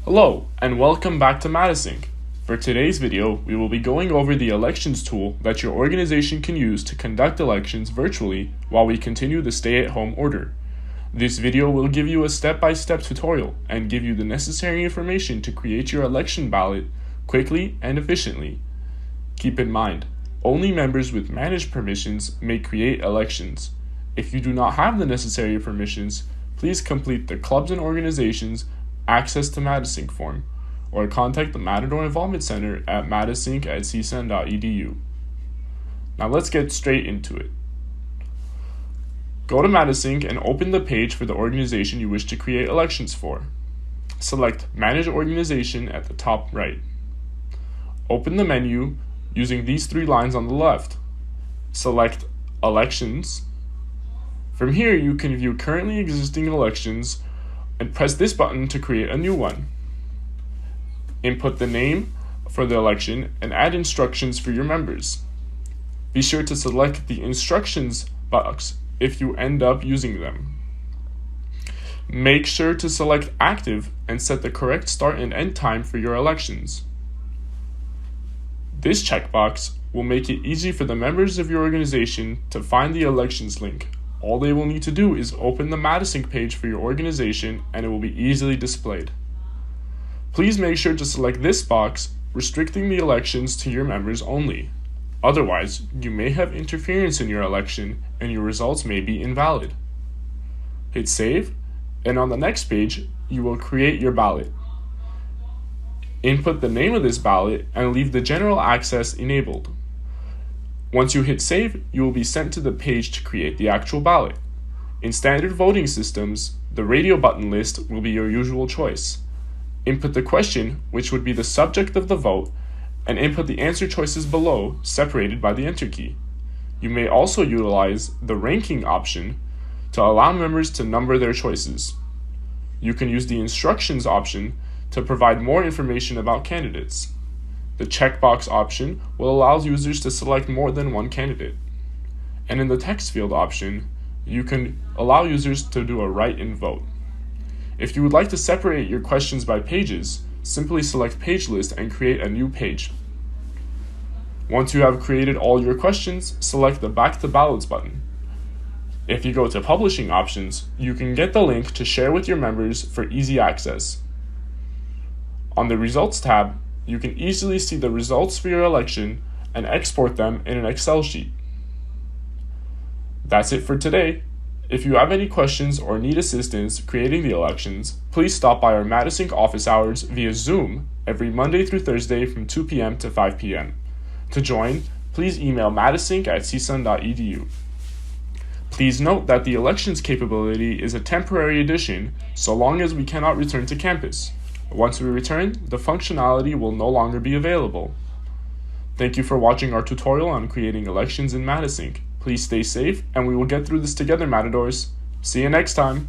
Hello, and welcome back to MataSync. For today's video, we will be going over the elections tool that your organization can use to conduct elections virtually while we continue the stay-at-home order. This video will give you a step-by-step tutorial and give you the necessary information to create your election ballot quickly and efficiently. Keep in mind, only members with managed permissions may create elections. If you do not have the necessary permissions, please complete the Clubs and Organizations Access to MataSync form, or contact the Matador Involvement Center at matasync@csun.edu. Now let's get straight into it. Go to MataSync and open the page for the organization you wish to create elections for. Select Manage Organization at the top right. Open the menu using these three lines on the left. Select Elections. From here, you can view currently existing elections and press this button to create a new one. Input the name for the election and add instructions for your members. Be sure to select the instructions box if you end up using them. Make sure to select active and set the correct start and end time for your elections. This checkbox will make it easy for the members of your organization to find the elections link. All they will need to do is open the MataSync page for your organization and it will be easily displayed. Please make sure to select this box, restricting the elections to your members only. Otherwise, you may have interference in your election and your results may be invalid. Hit save, and on the next page, you will create your ballot. Input the name of this ballot and leave the general access enabled. Once you hit save, you will be sent to the page to create the actual ballot. In standard voting systems, the radio button list will be your usual choice. Input the question, which would be the subject of the vote, and input the answer choices below, separated by the enter key. You may also utilize the ranking option to allow members to number their choices. You can use the instructions option to provide more information about candidates. The checkbox option will allow users to select more than one candidate. And in the text field option, you can allow users to do a write and vote. If you would like to separate your questions by pages, simply select Page List and create a new page. Once you have created all your questions, select the Back to Ballots button. If you go to Publishing Options, you can get the link to share with your members for easy access. On the Results tab, you can easily see the results for your election and export them in an Excel sheet. That's it for today. If you have any questions or need assistance creating the elections, please stop by our MataSync office hours via Zoom every Monday through Thursday from 2 p.m. to 5 p.m. To join, please email matasync@csun.edu. Please note that the elections capability is a temporary addition so long as we cannot return to campus. Once we return, the functionality will no longer be available. Thank you for watching our tutorial on creating elections in MataSync. Please stay safe, and we will get through this together, Matadors. See you next time!